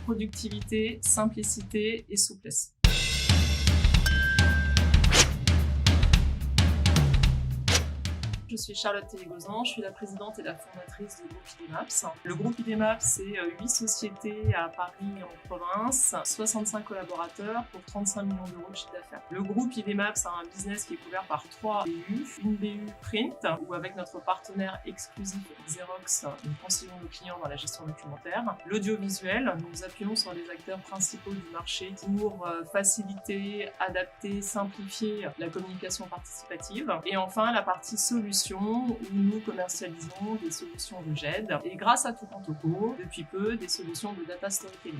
productivité, simplicité et souplesse. Je suis Charlotte Télégozan, je suis la présidente et la fondatrice du groupe IDEMAPS. Le groupe IDEMAPS, c'est 8 sociétés à Paris et en province, 65 collaborateurs pour 35 millions d'euros de chiffre d'affaires. Le groupe IDEMAPS a un business qui est couvert par 3 BU. Une BU print, où avec notre partenaire exclusif Xerox, nous conseillons nos clients dans la gestion documentaire. L'audiovisuel, nous nous appuyons sur les acteurs principaux du marché pour faciliter, adapter, simplifier la communication participative. Et enfin, la partie solution, où nous commercialisons des solutions de GED et grâce à Toucan-Toco, depuis peu, des solutions de data storytelling.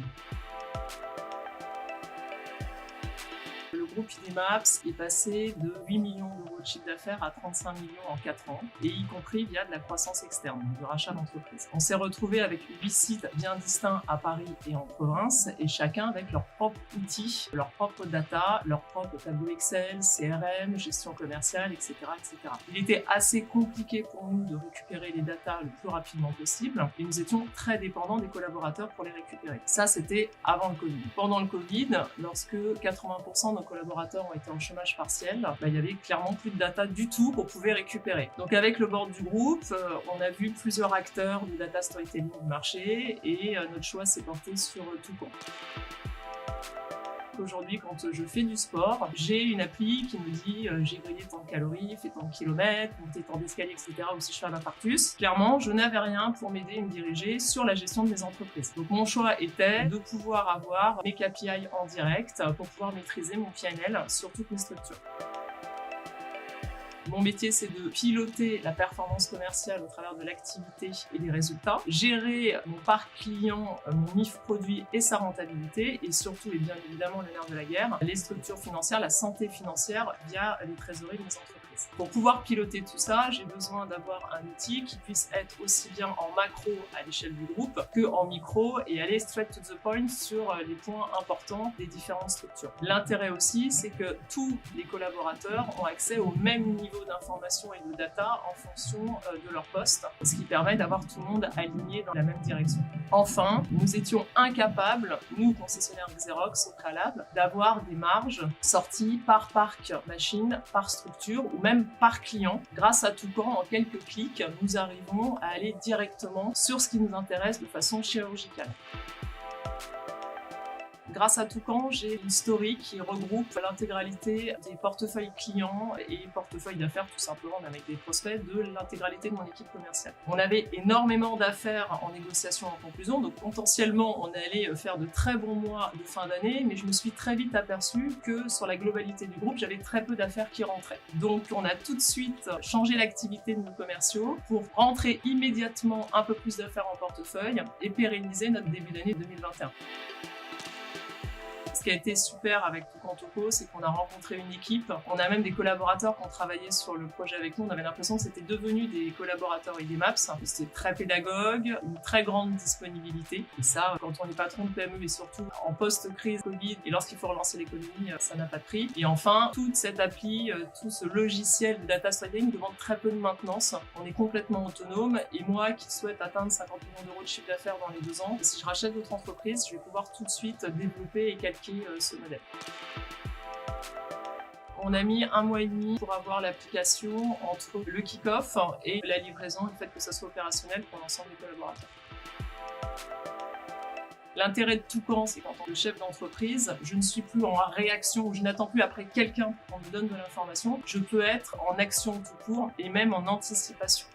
Le groupe IDEMAPS est passé de 8 millions d'euros de chiffre d'affaires à 35 millions en 4 ans, et y compris via de la croissance externe, donc du rachat d'entreprises. On s'est retrouvé avec 8 sites bien distincts à Paris et en province, et chacun avec leurs propres outils, leurs propres data, leurs propres tableaux Excel, CRM, gestion commerciale, etc., etc. Il était assez compliqué pour nous de récupérer les datas le plus rapidement possible, et nous étions très dépendants des collaborateurs pour les récupérer. Ça, c'était avant le Covid. Pendant le Covid, lorsque 80% de nos collaborateurs ont été en chômage partiel, il y avait clairement plus de data du tout qu'on pouvait récupérer. Donc avec le board du groupe, on a vu plusieurs acteurs du data storytelling du marché et notre choix s'est porté sur Toucan. Aujourd'hui, quand je fais du sport, j'ai une appli qui me dit j'ai grillé tant de calories, fait tant de kilomètres, monté tant d'escaliers, etc. ou si je fais un infarctus. Clairement, je n'avais rien pour m'aider et me diriger sur la gestion de mes entreprises. Donc mon choix était de pouvoir avoir mes KPI en direct pour pouvoir maîtriser mon PNL sur toutes mes structures. Mon métier, c'est de piloter la performance commerciale au travers de l'activité et des résultats, gérer mon parc client, mon MIF produit et sa rentabilité, et surtout, et bien évidemment, le nerf de la guerre, les structures financières, la santé financière via les trésoreries de mes entreprises. Pour pouvoir piloter tout ça, j'ai besoin d'avoir un outil qui puisse être aussi bien en macro à l'échelle du groupe que en micro et aller straight to the point sur les points importants des différentes structures. L'intérêt aussi, c'est que tous les collaborateurs ont accès au même niveau d'information et de data en fonction de leur poste, ce qui permet d'avoir tout le monde aligné dans la même direction. Enfin, nous étions incapables, nous concessionnaires Xerox au préalable, d'avoir des marges sorties par parc machine, par structure ou même par client. Grâce à Toucan, en quelques clics, nous arrivons à aller directement sur ce qui nous intéresse de façon chirurgicale. Grâce à Toucan, j'ai une story qui regroupe l'intégralité des portefeuilles clients et portefeuilles d'affaires tout simplement, mais avec des prospects de l'intégralité de mon équipe commerciale. On avait énormément d'affaires en négociation en conclusion, donc potentiellement on allait faire de très bons mois de fin d'année, mais je me suis très vite aperçue que sur la globalité du groupe, j'avais très peu d'affaires qui rentraient. Donc on a tout de suite changé l'activité de nos commerciaux pour rentrer immédiatement un peu plus d'affaires en portefeuille et pérenniser notre début d'année 2021. Ce qui a été super avec Toucan-Toco, c'est qu'on a rencontré une équipe. On a même des collaborateurs qui ont travaillé sur le projet avec nous. On avait l'impression que c'était devenu des collaborateurs IDEMAPS. C'était très pédagogue, une très grande disponibilité. Et ça, quand on est patron de PME et surtout en post-crise Covid et lorsqu'il faut relancer l'économie, ça n'a pas de prix. Et enfin, toute cette appli, tout ce logiciel de data storytelling demande très peu de maintenance. On est complètement autonome. Et moi qui souhaite atteindre 50 millions d'euros de chiffre d'affaires dans les 2 ans, si je rachète d'autres entreprises, je vais pouvoir tout de suite développer et calquer ce modèle. On a mis 1 mois et demi pour avoir l'application entre le kick-off et la livraison, le fait que ça soit opérationnel pour l'ensemble des collaborateurs. L'intérêt de Toucan, c'est qu'en tant que chef d'entreprise, je ne suis plus en réaction, ou je n'attends plus après quelqu'un pour qu'on me donne de l'information. Je peux être en action tout court et même en anticipation.